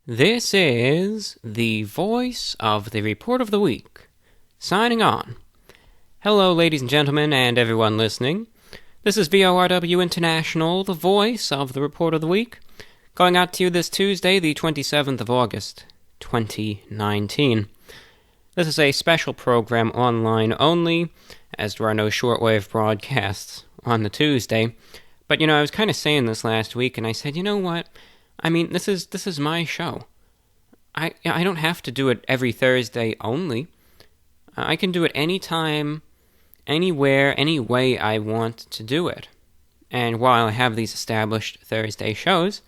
This is the voice of the Report of the Week, signing on. Hello, ladies and gentlemen, and everyone listening. This is VORW International, the voice of the Report of the Week, going out to you this Tuesday, the 27th of August, 2019. This is a special program online only, as there are no shortwave broadcasts on the Tuesday. But, I was kind of saying this last week, and I said, you know what? I mean, this is my show. I don't have to do it every Thursday only. I can do it anytime, anywhere, any way I want to do it. And while I have these established Thursday shows,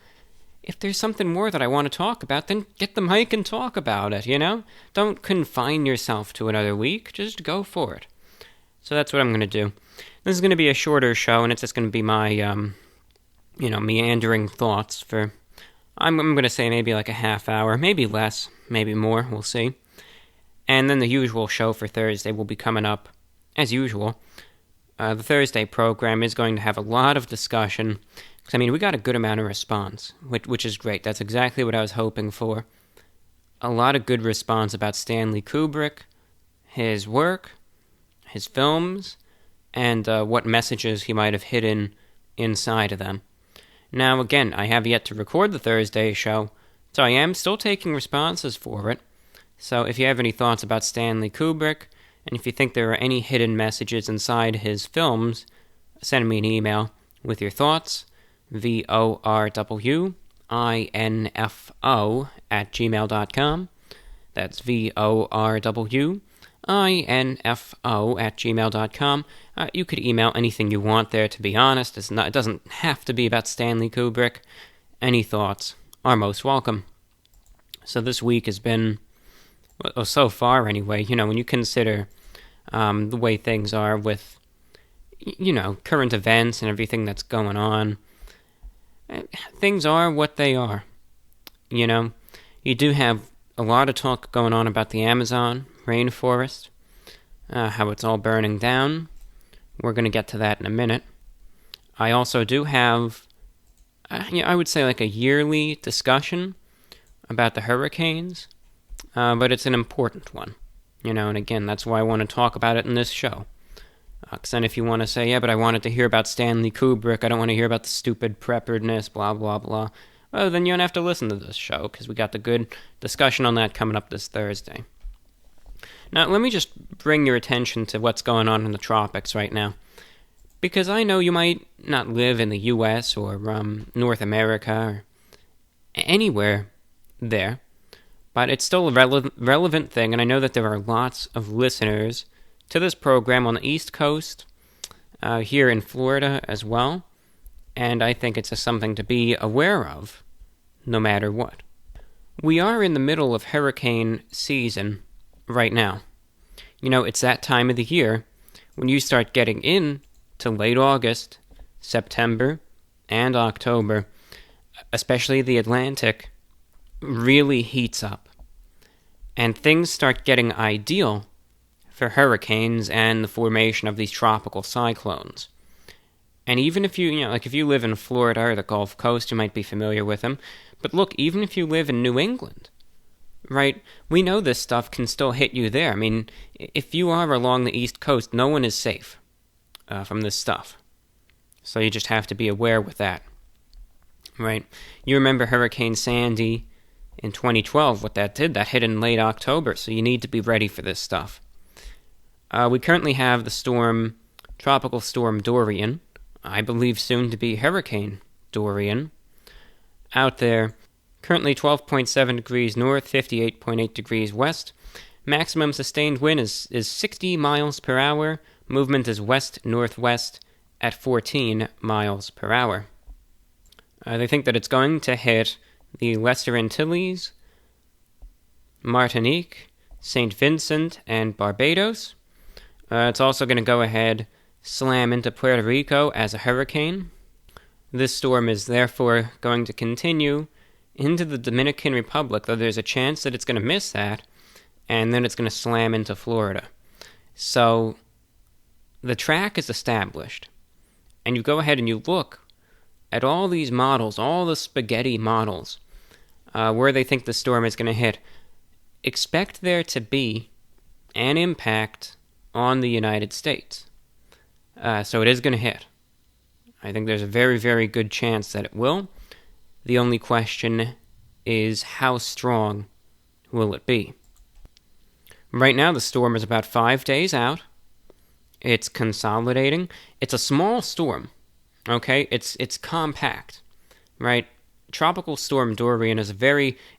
if there's something more that I want to talk about, then get the mic and talk about it, Don't confine yourself to another week. Just go for it. So that's what I'm going to do. This is going to be a shorter show, and it's just going to be my, meandering thoughts for... I'm going to say maybe like a half hour, maybe less, maybe more, we'll see. And then the usual show for Thursday will be coming up, as usual. The Thursday program is going to have a lot of discussion, because, we got a good amount of response, which is great. That's exactly what I was hoping for. A lot of good response about Stanley Kubrick, his work, his films, and what messages he might have hidden inside of them. Now, again, I have yet to record the Thursday show, so I am still taking responses for it. So if you have any thoughts about Stanley Kubrick, and if you think there are any hidden messages inside his films, send me an email with your thoughts, VORWINFO@gmail.com. That's VORWINFO@gmail.com. You could email anything you want there, to be honest. It doesn't have to be about Stanley Kubrick. Any thoughts are most welcome. So this week has been, well, so far anyway, when you consider the way things are with, current events and everything that's going on, things are what they are. You do have a lot of talk going on about the Amazon rainforest, how it's all burning down. We're going to get to that in a minute. I also do have, I would say like a yearly discussion about the hurricanes, but it's an important one, and again, that's why I want to talk about it in this show. Because then if you want to say, yeah, but I wanted to hear about Stanley Kubrick, I don't want to hear about the stupid preparedness, blah, blah, blah, well, then you don't have to listen to this show, because we got the good discussion on that coming up this Thursday. Now, let me just bring your attention to what's going on in the tropics right now. Because I know you might not live in the U.S. or North America or anywhere there, but it's still a relevant thing, and I know that there are lots of listeners to this program on the East Coast, here in Florida as well, and I think it's something to be aware of, no matter what. We are in the middle of hurricane season right now. It's that time of the year when you start getting in to late August, September, and October, especially the Atlantic, really heats up. And things start getting ideal for hurricanes and the formation of these tropical cyclones. And even if you, if you live in Florida or the Gulf Coast, you might be familiar with them. But look, even if you live in New England, right, we know this stuff can still hit you there. If you are along the East Coast, no one is safe from this stuff. So you just have to be aware with that, right? You remember Hurricane Sandy in 2012, what that did. That hit in late October, so you need to be ready for this stuff. We currently have the tropical storm Dorian, I believe soon to be Hurricane Dorian, out there. Currently 12.7 degrees north, 58.8 degrees west. Maximum sustained wind is 60 miles per hour. Movement is west-northwest at 14 miles per hour. They think that it's going to hit the Lesser Antilles, Martinique, St. Vincent, and Barbados. It's also going to go ahead, slam into Puerto Rico as a hurricane. This storm is therefore going to continue into the Dominican Republic, though there's a chance that it's going to miss that, and then it's going to slam into Florida. So the track is established, and you go ahead and you look at all these models, all the spaghetti models where they think the storm is going to hit, expect there to be an impact on the United States. So it is going to hit. I think there's a very, very good chance that it will. The only question is how strong will it be? Right now, the storm is about 5 days out. It's consolidating. It's a small storm, okay? It's compact, right? Tropical Storm Dorian is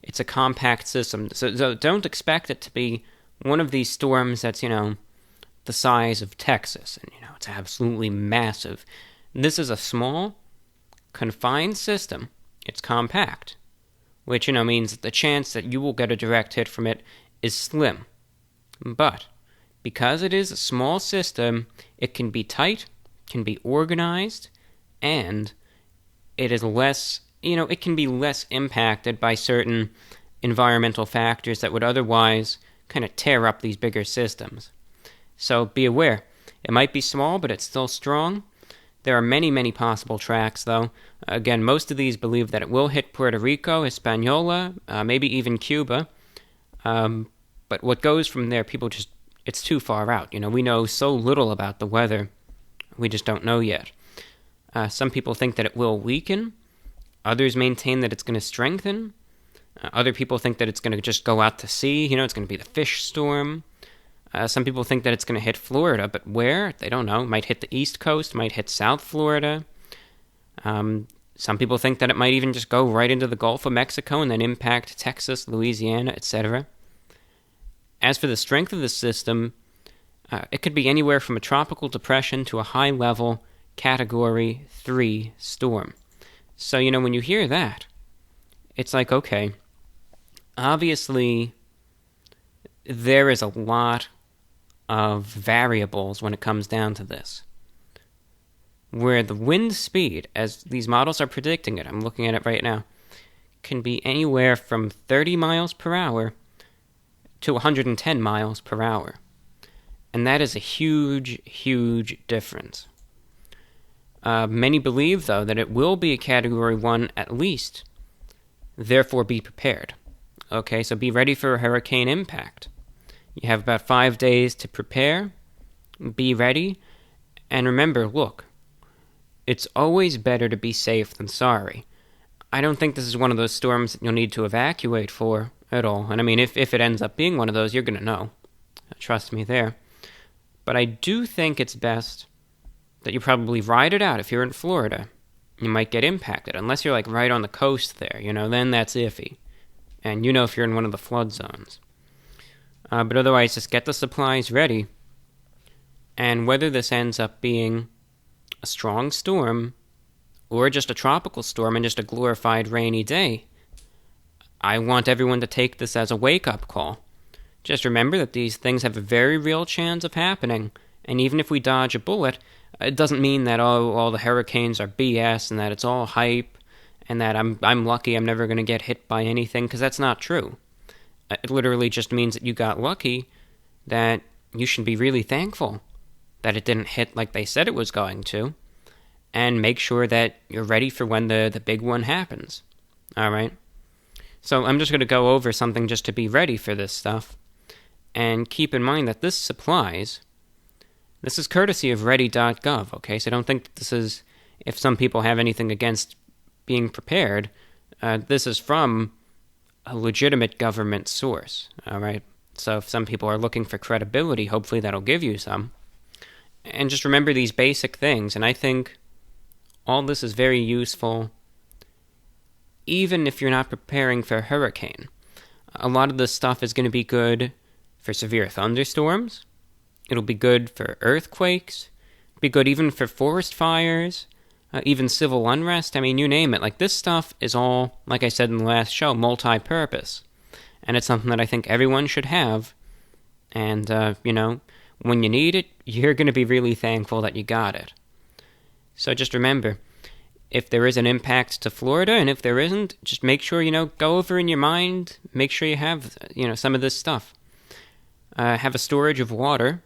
it's a compact system. So don't expect it to be one of these storms that's, the size of Texas. And, it's absolutely massive. This is a small, confined system. It's compact, which, means that the chance that you will get a direct hit from it is slim. But because it is a small system, it can be tight, can be organized, and it is less, it can be less impacted by certain environmental factors that would otherwise kind of tear up these bigger systems. So be aware. It might be small, but it's still strong. There are many, many possible tracks, though. Again, most of these believe that it will hit Puerto Rico, Hispaniola, maybe even Cuba. But what goes from there, it's too far out. We know so little about the weather. We just don't know yet. Some people think that it will weaken. Others maintain that it's going to strengthen. Other people think that it's going to just go out to sea. It's going to be the fish storm. Some people think that it's going to hit Florida, but where? They don't know. It might hit the East Coast, might hit South Florida. Some people think that it might even just go right into the Gulf of Mexico and then impact Texas, Louisiana, etc. As for the strength of the system, it could be anywhere from a tropical depression to a high-level Category 3 storm. So, when you hear that, it's like, okay, obviously there is a lot of variables when it comes down to this. Where the wind speed, as these models are predicting it, I'm looking at it right now, can be anywhere from 30 miles per hour to 110 miles per hour. And that is a huge, huge difference. Many believe, though, that it will be a Category 1 at least. Therefore, be prepared. Okay, so be ready for a hurricane impact. You have about 5 days to prepare. Be ready. And remember, look, it's always better to be safe than sorry. I don't think this is one of those storms that you'll need to evacuate for at all. And I mean, if it ends up being one of those, you're going to know. Trust me there. But I do think it's best that you probably ride it out. If you're in Florida, you might get impacted. Unless you're like right on the coast there, then that's iffy. And if you're in one of the flood zones. But otherwise, just get the supplies ready. And whether this ends up being a strong storm or just a tropical storm and just a glorified rainy day, I want everyone to take this as a wake-up call. Just remember that these things have a very real chance of happening, and even if we dodge a bullet, it doesn't mean that all the hurricanes are BS and that it's all hype and that I'm lucky I'm never going to get hit by anything, because that's not true. It literally just means that you got lucky, that you should be really thankful that it didn't hit like they said it was going to, and make sure that you're ready for when the big one happens. All right? So I'm just going to go over something just to be ready for this stuff. And keep in mind that this is courtesy of ready.gov, okay? So don't think that this is, if some people have anything against being prepared, this is from a legitimate government source, all right? So if some people are looking for credibility, hopefully that'll give you some. And just remember these basic things, and I think all this is very useful even if you're not preparing for a hurricane. A lot of this stuff is going to be good for severe thunderstorms. It'll be good for earthquakes. It'll be good even for forest fires, even civil unrest. I mean, you name it. Like, this stuff is all, like I said in the last show, multi-purpose. And it's something that I think everyone should have. And, when you need it, you're going to be really thankful that you got it. So just remember, if there is an impact to Florida, and if there isn't, just make sure, go over in your mind, make sure you have, some of this stuff. Have a storage of water.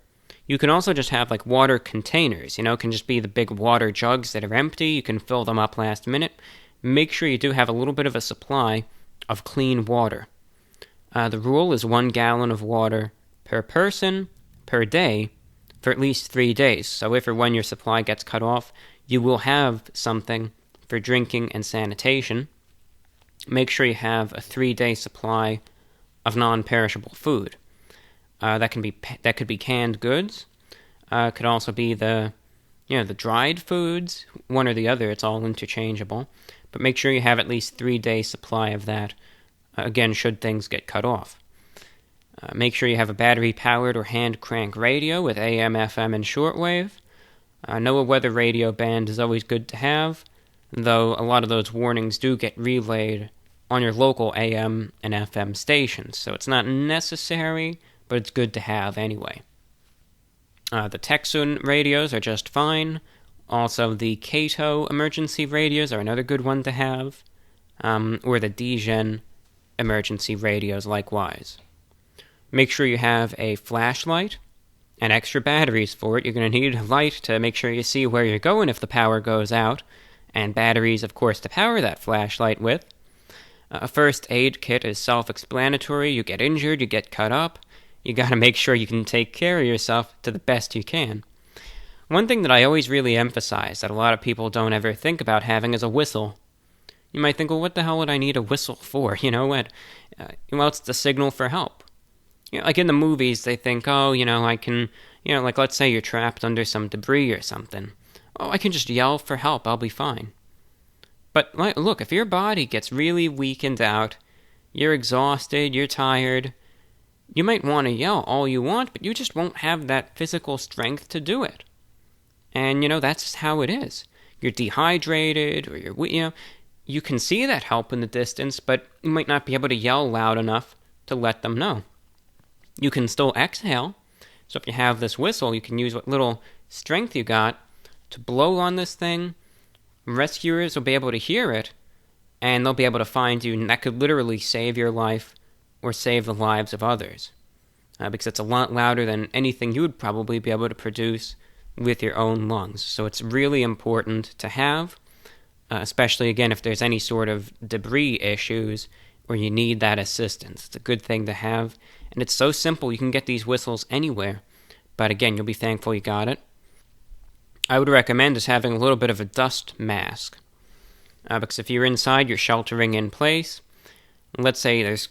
You can also just have, water containers, can just be the big water jugs that are empty. You can fill them up last minute. Make sure you do have a little bit of a supply of clean water. The rule is 1 gallon of water per person per day for at least 3 days. So if or when your supply gets cut off, you will have something for drinking and sanitation. Make sure you have a 3-day supply of non-perishable food. That could be canned goods. Could also be the dried foods, one or the other. It's all interchangeable. But make sure you have at least 3-day supply of that. Again, should things get cut off. Make sure you have a battery-powered or hand-crank radio with AM, FM, and shortwave. NOAA weather radio band is always good to have, though a lot of those warnings do get relayed on your local AM and FM stations, so it's not necessary, but it's good to have anyway. The Texan radios are just fine. Also, the Cato emergency radios are another good one to have, or the DGen emergency radios likewise. Make sure you have a flashlight and extra batteries for it. You're going to need a light to make sure you see where you're going if the power goes out, and batteries, of course, to power that flashlight with. A first aid kit is self-explanatory. You get injured, you get cut up. You got to make sure you can take care of yourself to the best you can. One thing that I always really emphasize that a lot of people don't ever think about having is a whistle. You might think, well, what the hell would I need a whistle for? You know what? Well, it's the signal for help. Like in the movies, they think, I can, like let's say you're trapped under some debris or something. Oh, I can just yell for help, I'll be fine. But look, if your body gets really weakened out, you're exhausted, you're tired, you might want to yell all you want, but you just won't have that physical strength to do it. And, that's just how it is. You're dehydrated, or you can see that help in the distance, but you might not be able to yell loud enough to let them know. You can still exhale, so if you have this whistle, you can use what little strength you got to blow on this thing. Rescuers will be able to hear it, and they'll be able to find you, and that could literally save your life or save the lives of others, because it's a lot louder than anything you would probably be able to produce with your own lungs. So it's really important to have, especially, again, if there's any sort of debris issues or you need that assistance. It's a good thing to have, and it's so simple. You can get these whistles anywhere, but again, you'll be thankful you got it. I would recommend is having a little bit of a dust mask, because if you're inside, you're sheltering in place. Let's say there's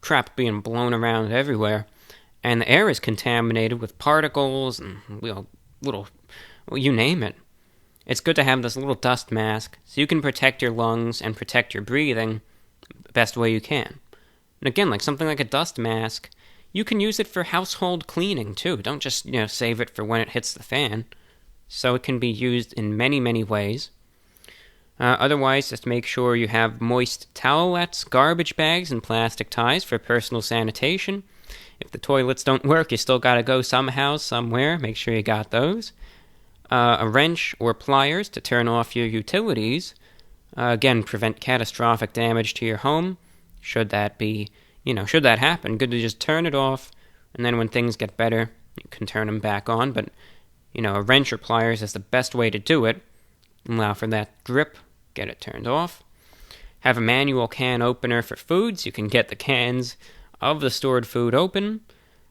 crap being blown around everywhere, and the air is contaminated with particles and you name it. It's good to have this little dust mask so you can protect your lungs and protect your breathing the best way you can. And again, like something like a dust mask, you can use it for household cleaning too. Don't just, save it for when it hits the fan. So it can be used in many, many ways. Otherwise, just make sure you have moist towelettes, garbage bags, and plastic ties for personal sanitation. If the toilets don't work, you still gotta go somehow, somewhere. Make sure you got those. A wrench or pliers to turn off your utilities. Again, prevent catastrophic damage to your home. Should that happen, good to just turn it off, and then when things get better, you can turn them back on. But, a wrench or pliers is the best way to do it. Allow for that grip, get it turned off. Have a manual can opener for foods. You can get the cans of the stored food open.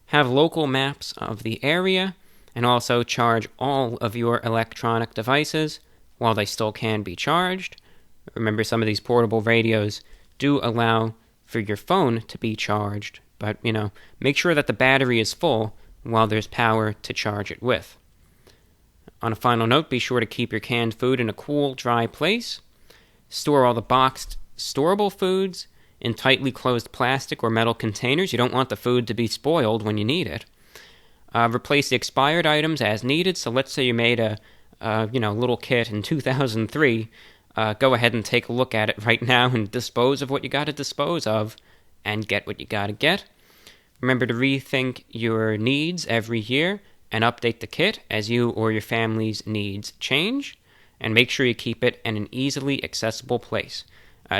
Have local maps of the area, and also charge all of your electronic devices while they still can be charged. Remember, some of these portable radios do allow for your phone to be charged, but, make sure that the battery is full while there's power to charge it with. On a final note, be sure to keep your canned food in a cool, dry place. Store all the boxed, storable foods in tightly closed plastic or metal containers. You don't want the food to be spoiled when you need it. Replace the expired items as needed. So let's say you made a little kit in 2003. Go ahead and take a look at it right now and dispose of what you got to dispose of and get what you got to get. Remember to rethink your needs every year and update the kit as you or your family's needs change. And make sure you keep it in an easily accessible place.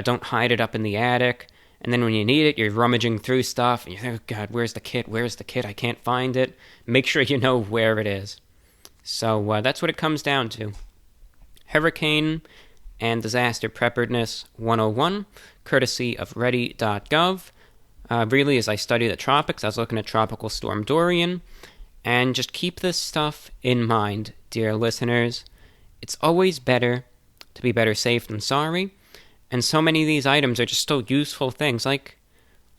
Don't hide it up in the attic. And then when you need it, you're rummaging through stuff. And you think, oh, God, where's the kit? Where's the kit? I can't find it. Make sure you know where it is. So that's what it comes down to. Hurricane and Disaster Preparedness 101, courtesy of ready.gov. Really, as I study the tropics, I was looking at Tropical Storm Dorian, and just keep this stuff in mind, dear listeners. It's always better to be better safe than sorry, and so many of these items are just so useful things, like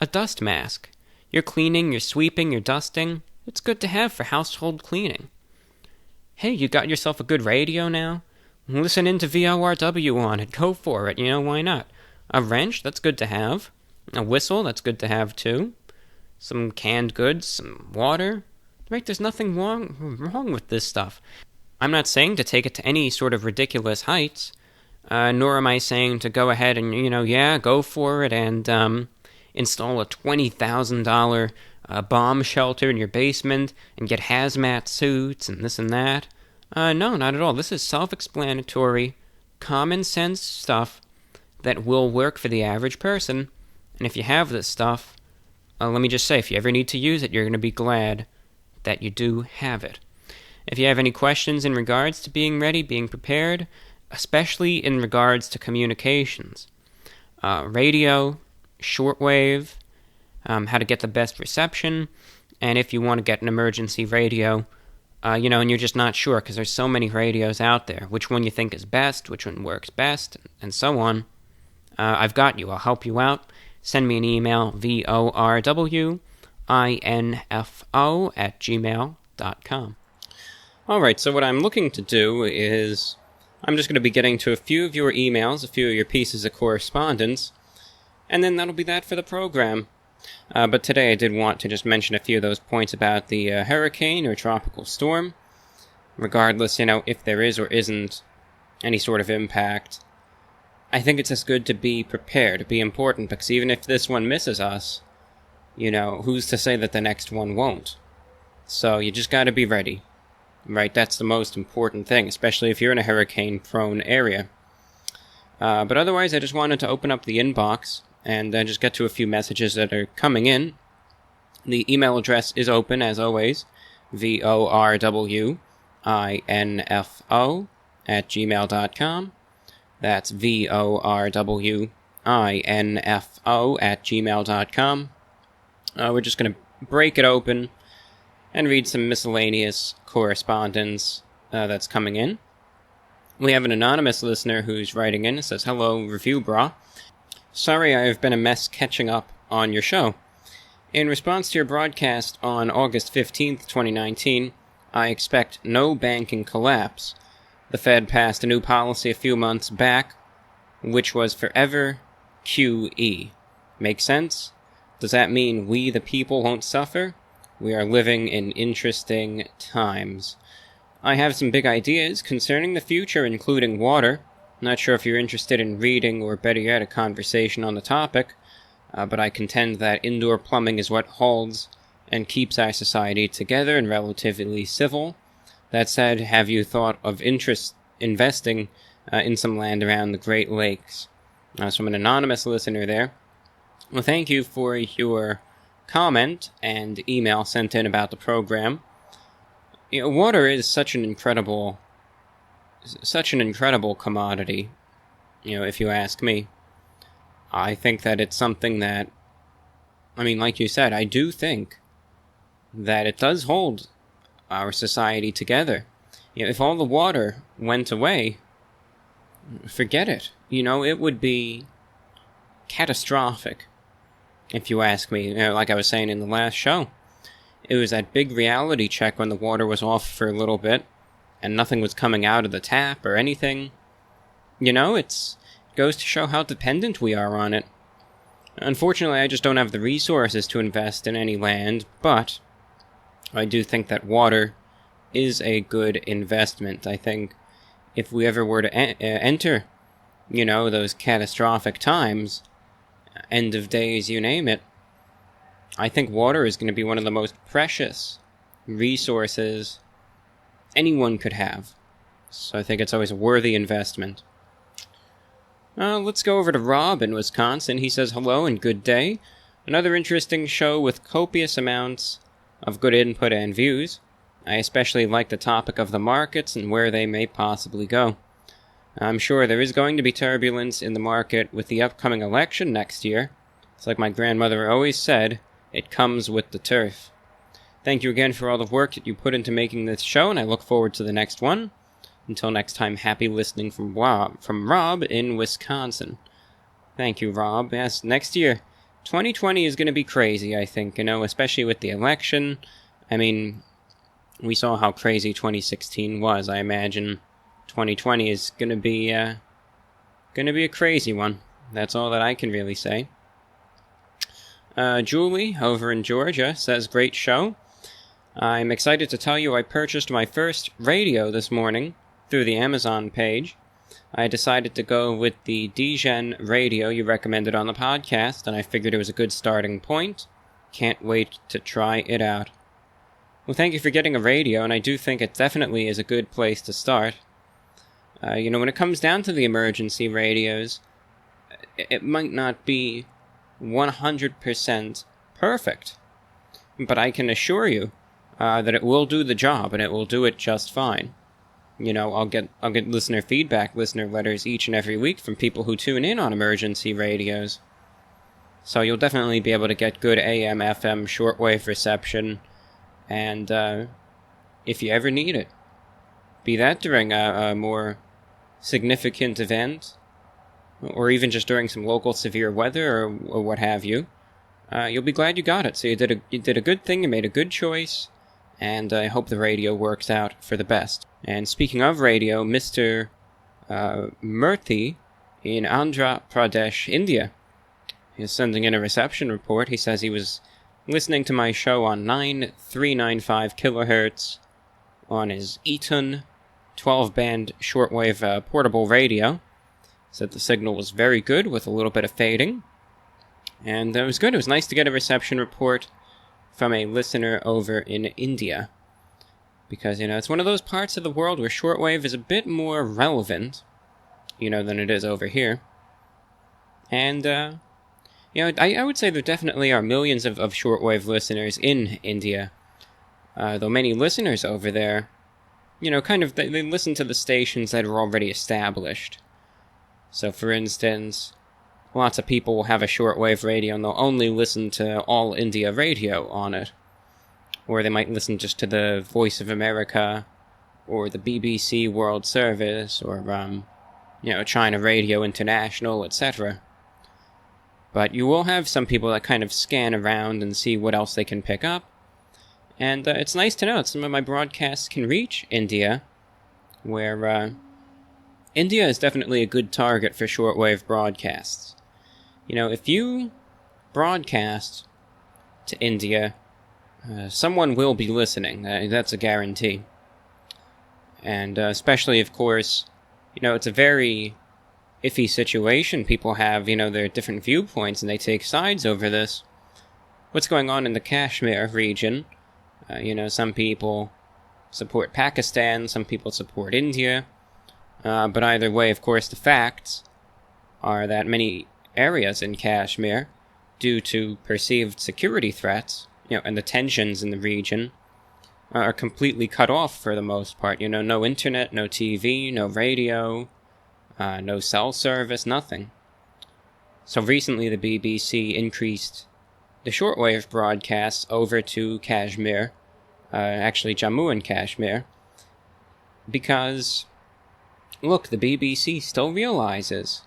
a dust mask. You're cleaning, you're sweeping, you're dusting. It's good to have for household cleaning. Hey, you got yourself a good radio now? Listen in to VORW on it. Go for it. Why not? A wrench? That's good to have. A whistle? That's good to have, too. Some canned goods, some water. Right, there's nothing wrong with this stuff. I'm not saying to take it to any sort of ridiculous heights, nor am I saying to go ahead and, go for it and install a $20,000 bomb shelter in your basement and get hazmat suits and this and that. No, not at all. This is self-explanatory, common sense stuff that will work for the average person. And if you have this stuff, let me just say, if you ever need to use it, you're going to be glad that you do have it. If you have any questions in regards to being ready, being prepared, especially in regards to communications, radio, shortwave, how to get the best reception, and if you want to get an emergency radio, and you're just not sure because there's so many radios out there, which one you think is best, which one works best, and so on, I've got you. I'll help you out. Send me an email, VORWINFO@gmail.com. Alright, so what I'm looking to do is I'm just going to be getting to a few of your emails, a few of your pieces of correspondence, and then that'll be that for the program. But today I did want to just mention a few of those points about the hurricane or tropical storm. Regardless, if there is or isn't any sort of impact, I think it's as good to be prepared, to be important, because even if this one misses us, who's to say that the next one won't? So you just gotta be ready, right? That's the most important thing, especially if you're in a hurricane-prone area. But otherwise, I just wanted to open up the inbox and just get to a few messages that are coming in. The email address is open, as always, VORWINFO@gmail.com. That's VORWINFO@gmail.com. We're just going to break it open and read some miscellaneous correspondence that's coming in. We have an anonymous listener who's writing in. It says, "Hello, Review Bra. Sorry I have been a mess catching up on your show. In response to your broadcast on August 15th, 2019, I expect no banking collapse. The Fed passed a new policy a few months back, which was forever QE. Make sense? Does that mean we, the people, won't suffer? We are living in interesting times. I have some big ideas concerning the future, including water. Not sure if you're interested in reading or, better yet, a conversation on the topic, but I contend that indoor plumbing is what holds and keeps our society together and relatively civil. That said, have you thought of investing in some land around the Great Lakes?" So I'm an anonymous listener there. Well, thank you for your comment and email sent in about the program. Water is such an incredible commodity, if you ask me. I think that it's something that, like you said, I do think that it does hold our society together. If all the water went away, forget it. It would be catastrophic, if you ask me. Like I was saying in the last show, it was that big reality check when the water was off for a little bit, and nothing was coming out of the tap or anything. It goes to show how dependent we are on it. Unfortunately, I just don't have the resources to invest in any land, but I do think that water is a good investment. I think if we ever were to enter, those catastrophic times, end of days, you name it, I think water is going to be one of the most precious resources anyone could have. So I think it's always a worthy investment. Let's go over to Rob in Wisconsin. He says, "Hello and good day. Another interesting show with copious amounts of good input and views. I especially like the topic of the markets and where they may possibly go. I'm sure there is going to be turbulence in the market with the upcoming election next year. It's like my grandmother always said, it comes with the turf. Thank you again for all the work that you put into making this show, and I look forward to the next one. Until next time, happy listening from Rob in Wisconsin. Thank you, Rob. Yes, next year, 2020 is going to be crazy, I think, especially with the election. I mean, we saw how crazy 2016 was. I imagine 2020 is going to be a crazy one. That's all that I can really say. Julie, over in Georgia, says, great show. I'm excited to tell you I purchased my first radio this morning through the Amazon page. I decided to go with the DGen radio you recommended on the podcast, and I figured it was a good starting point. Can't wait to try it out. Well, thank you for getting a radio, and I do think it definitely is a good place to start. When it comes down to the emergency radios, it might not be 100% perfect, but I can assure you that it will do the job, and it will do it just fine. I'll get listener feedback, listener letters each and every week from people who tune in on emergency radios. So you'll definitely be able to get good AM, FM, shortwave reception, and if you ever need it, be that during a more significant event, or even just during some local severe weather or what have you, you'll be glad you got it. So you did a good thing, you made a good choice, and I hope the radio works out for the best. And speaking of radio, Mr. Murthy in Andhra Pradesh, India, is sending in a reception report. He says he was listening to my show on 9395 kilohertz on his Eaton 12-band shortwave portable radio. Said the signal was very good with a little bit of fading. And it was good. It was nice to get a reception report from a listener over in India. Because, it's one of those parts of the world where shortwave is a bit more relevant, than it is over here. And, I would say there definitely are millions of shortwave listeners in India. Though many listeners over there, they listen to the stations that are already established. So, for instance, lots of people will have a shortwave radio and they'll only listen to All India Radio on it. Or they might listen just to the Voice of America, or the BBC World Service, or, China Radio International, etc. But you will have some people that kind of scan around and see what else they can pick up. And it's nice to know that some of my broadcasts can reach India, where India is definitely a good target for shortwave broadcasts. If you broadcast to India, someone will be listening. That's a guarantee. And especially, of course, it's a very iffy situation. People have, their different viewpoints and they take sides over this. What's going on in the Kashmir region? Some people support Pakistan, some people support India. But either way, of course, the facts are that many areas in Kashmir, due to perceived security threats, and the tensions in the region, are completely cut off for the most part. No internet, no TV, no radio, no cell service, nothing. So recently the BBC increased the shortwave broadcasts over to Kashmir, actually Jammu and Kashmir, because, look, the BBC still realizes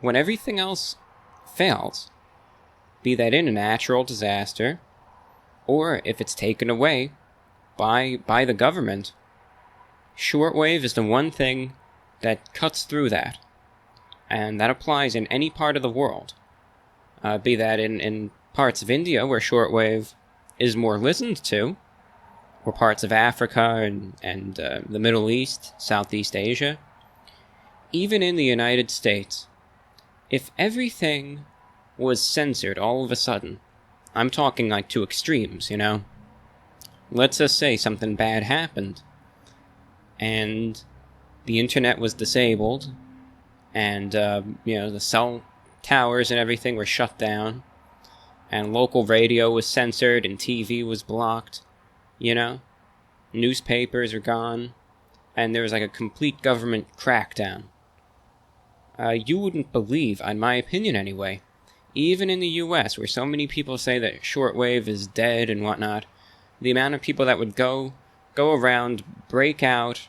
when everything else fails, be that in a natural disaster, or if it's taken away by the government, shortwave is the one thing that cuts through that. And that applies in any part of the world. Be that in parts of India where shortwave is more listened to, or parts of Africa and the Middle East, Southeast Asia. Even in the United States, if everything was censored all of a sudden, I'm talking like to extremes, Let's just say something bad happened, and the internet was disabled, and, the cell towers and everything were shut down, and local radio was censored, and TV was blocked, newspapers are gone, and there was like a complete government crackdown you wouldn't believe, in my opinion anyway, even in the U.S., where so many people say that shortwave is dead and whatnot, the amount of people that would go around, break out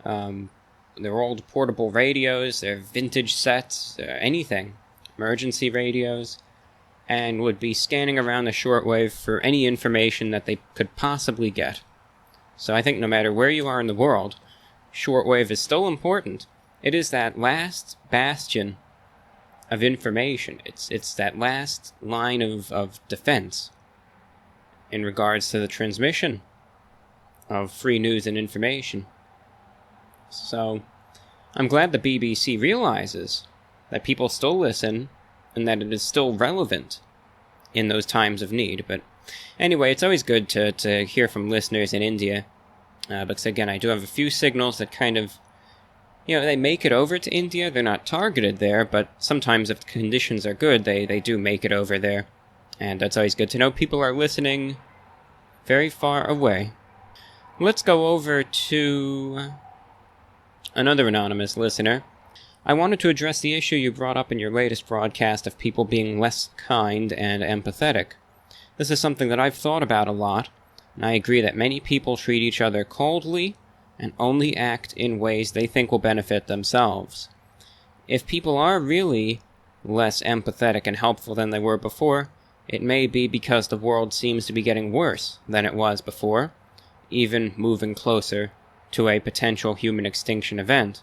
their old portable radios, their vintage sets, anything, emergency radios, and would be scanning around the shortwave for any information that they could possibly get. So I think no matter where you are in the world, shortwave is still important. It is that last bastion of information. It's that last line of defense in regards to the transmission of free news and information. So I'm glad the BBC realizes that people still listen and that it is still relevant in those times of need. But anyway, it's always good to hear from listeners in India, because again, I do have a few signals that kind of, they make it over to India. They're not targeted there, but sometimes if the conditions are good, they do make it over there. And that's always good to know people are listening very far away. Let's go over to another anonymous listener. I wanted to address the issue you brought up in your latest broadcast of people being less kind and empathetic. This is something that I've thought about a lot, and I agree that many people treat each other coldly and only act in ways they think will benefit themselves. If people are really less empathetic and helpful than they were before, it may be because the world seems to be getting worse than it was before, even moving closer to a potential human extinction event.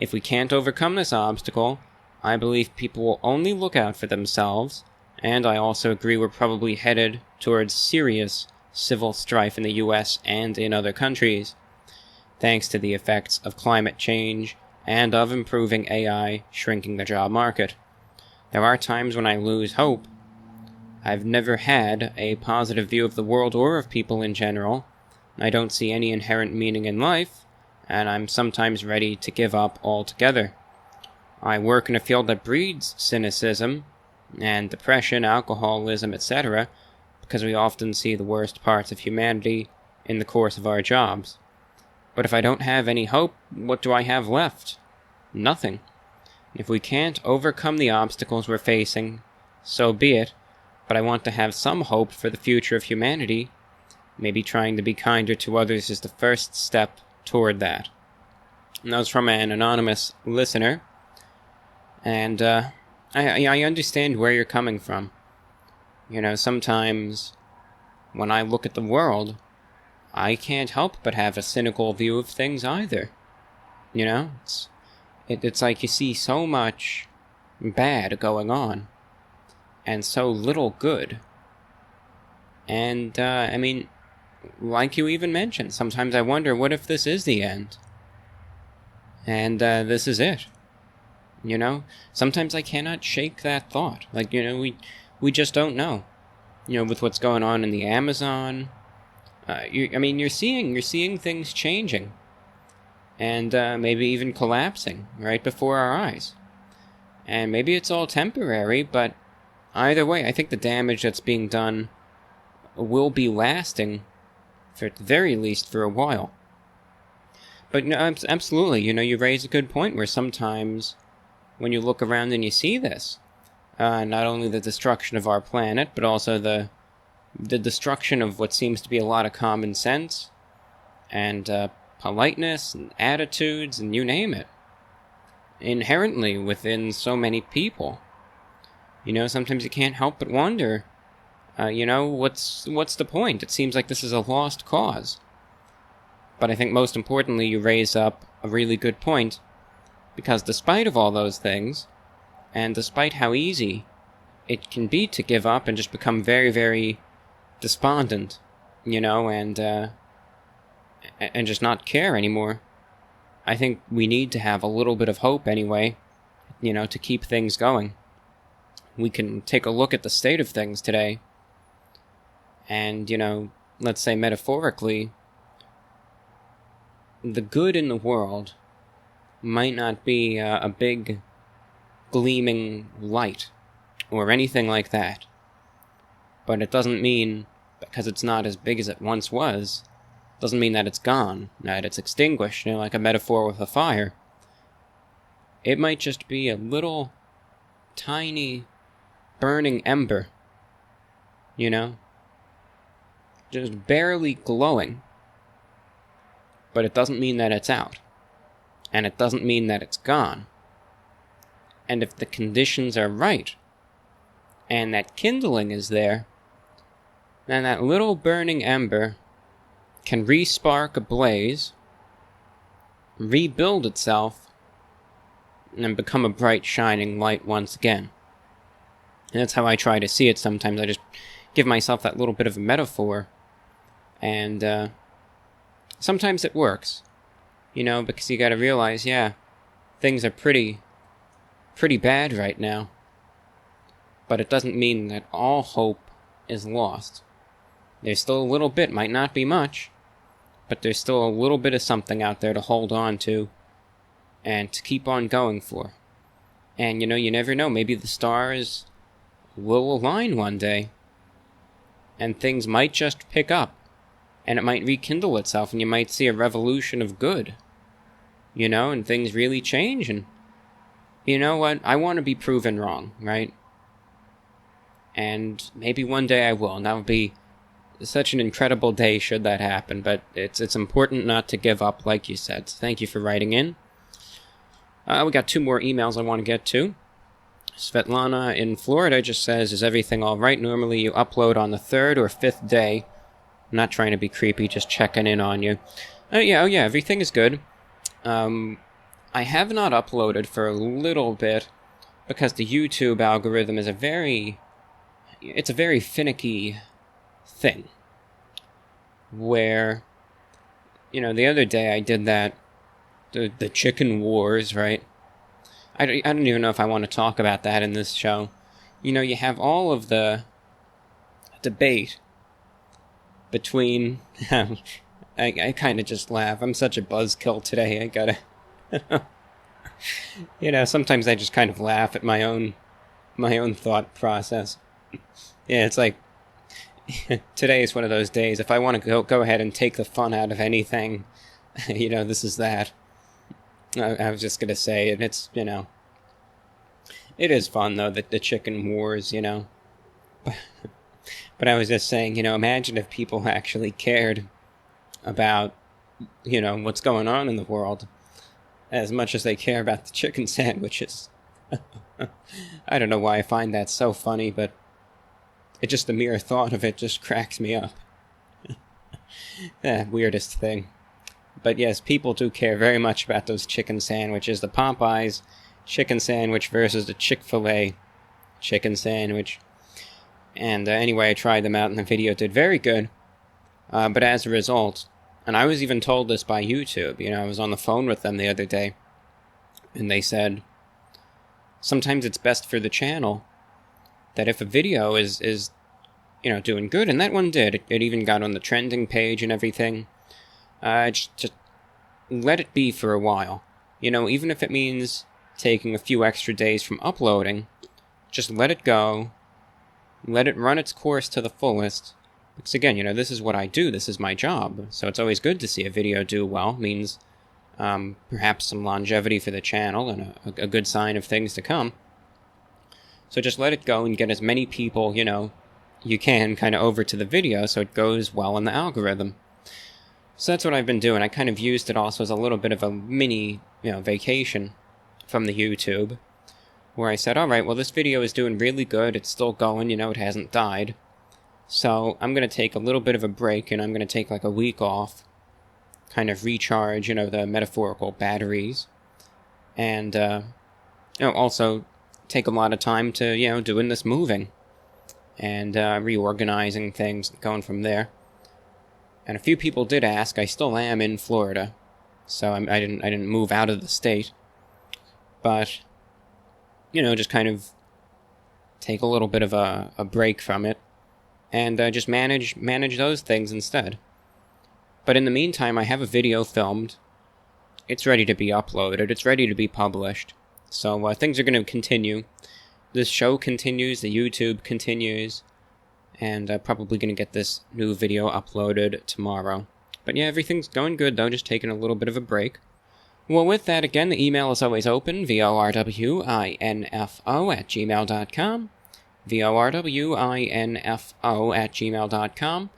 If we can't overcome this obstacle, I believe people will only look out for themselves, and I also agree we're probably headed towards serious civil strife in the U.S. and in other countries, thanks to the effects of climate change and of improving AI shrinking the job market. There are times when I lose hope. I've never had a positive view of the world or of people in general. I don't see any inherent meaning in life, and I'm sometimes ready to give up altogether. I work in a field that breeds cynicism and depression, alcoholism, etc., because we often see the worst parts of humanity in the course of our jobs. But if I don't have any hope, what do I have left? Nothing. If we can't overcome the obstacles we're facing, so be it, but I want to have some hope for the future of humanity. Maybe trying to be kinder to others is the first step toward that. And that was from an anonymous listener, and I understand where you're coming from. Sometimes when I look at the world, I can't help but have a cynical view of things either. It's like you see so much bad going on, and so little good. And, like you even mentioned, sometimes I wonder, what if this is the end? And this is it. Sometimes I cannot shake that thought. We just don't know. With what's going on in the Amazon, you're seeing things changing, and maybe even collapsing right before our eyes. And maybe it's all temporary, but either way, I think the damage that's being done will be lasting, for at the very least, for a while. But absolutely, you raise a good point where sometimes when you look around and you see this, not only the destruction of our planet, but also the destruction of what seems to be a lot of common sense, and politeness, and attitudes, and you name it, inherently within so many people. Sometimes you can't help but wonder, what's the point? It seems like this is a lost cause. But I think most importantly, you raise up a really good point, because despite of all those things, and despite how easy it can be to give up and just become very, very despondent, and just not care anymore, I think we need to have a little bit of hope anyway, to keep things going. We can take a look at the state of things today, and, let's say metaphorically, the good in the world might not be a big gleaming light or anything like that. But it doesn't mean, because it's not as big as it once was, doesn't mean that it's gone, that it's extinguished, like a metaphor with a fire. It might just be a little tiny burning ember, you know? Just barely glowing. But it doesn't mean that it's out. And it doesn't mean that it's gone. And if the conditions are right, and that kindling is there, then that little burning ember can re-spark a blaze, rebuild itself, and become a bright, shining light once again. And that's how I try to see it sometimes. I just give myself that little bit of a metaphor, and sometimes it works, you know, because you gotta realize, yeah, things are pretty bad right now. But it doesn't mean that all hope is lost. There's still a little bit, might not be much, but there's still a little bit of something out there to hold on to and to keep on going for. And, you know, you never know, maybe the stars will align one day, and things might just pick up, and it might rekindle itself, and you might see a revolution of good, you know, and things really change, and you know what, I want to be proven wrong, right? And maybe one day I will, and that would be such an incredible day should that happen, but it's important not to give up, like you said. So thank you for writing in. We got 2 more emails I want to get to. Svetlana in Florida just says, is everything all right? Normally you upload on the 3rd or 5th day. I'm not trying to be creepy, just checking in on you. Yeah, everything is good. I have not uploaded for a little bit because the YouTube algorithm is a very finicky thing. Where, you know, the other day I did that, the chicken wars, right? I don't even know if I want to talk about that in this show. You know, you have all of the debate between... I kind of just laugh. I'm such a buzzkill today. I gotta... you know, sometimes I just kind of laugh at my own thought process. Yeah, it's like... today is one of those days. If I want to go ahead and take the fun out of anything, you know, this is that. I was just gonna say, and it's, you know... It is fun, though, the chicken wars, you know. But I was just saying, you know, imagine if people actually cared about, you know, what's going on in the world as much as they care about the chicken sandwiches. I don't know why I find that so funny, but it just, the mere thought of it just cracks me up. Weirdest thing. But yes, people do care very much about those chicken sandwiches. The Popeyes chicken sandwich versus the Chick-fil-A chicken sandwich. And anyway, I tried them out and the video did very good. But as a result, and I was even told this by YouTube, you know, I was on the phone with them the other day, and they said, sometimes it's best for the channel that if a video is you know, doing good, and that one did, it even got on the trending page and everything, just let it be for a while. You know, even if it means taking a few extra days from uploading, just let it go, let it run its course to the fullest. Because again, you know, this is what I do, this is my job, so it's always good to see a video do well. It means perhaps some longevity for the channel and a good sign of things to come. So just let it go and get as many people, you know, you can kind of over to the video so it goes well in the algorithm. So that's what I've been doing. I kind of used it also as a little bit of a mini, you know, vacation from the YouTube, where I said, alright, well, this video is doing really good, it's still going, you know, it hasn't died. So I'm going to take a little bit of a break, and I'm going to take like a week off, kind of recharge, you know, the metaphorical batteries, and, you know, also take a lot of time to, you know, doing this moving, and reorganizing things, going from there. And a few people did ask, I still am in Florida, so I didn't move out of the state, but, you know, just kind of take a little bit of a break from it, and just manage those things instead. But in the meantime, I have a video filmed. It's ready to be uploaded. It's ready to be published. So things are going to continue. This show continues. The YouTube continues. And probably going to get this new video uploaded tomorrow. But yeah, everything's going good, though. Just taking a little bit of a break. Well, with that, again, the email is always open, VORWINFO@gmail.com, VORWINFO@gmail.com.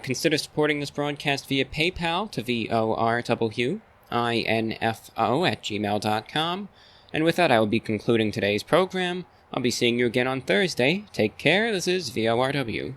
Consider supporting this broadcast via PayPal to VORWINFO@gmail.com. And with that, I will be concluding today's program. I'll be seeing you again on Thursday. Take care. This is VORW.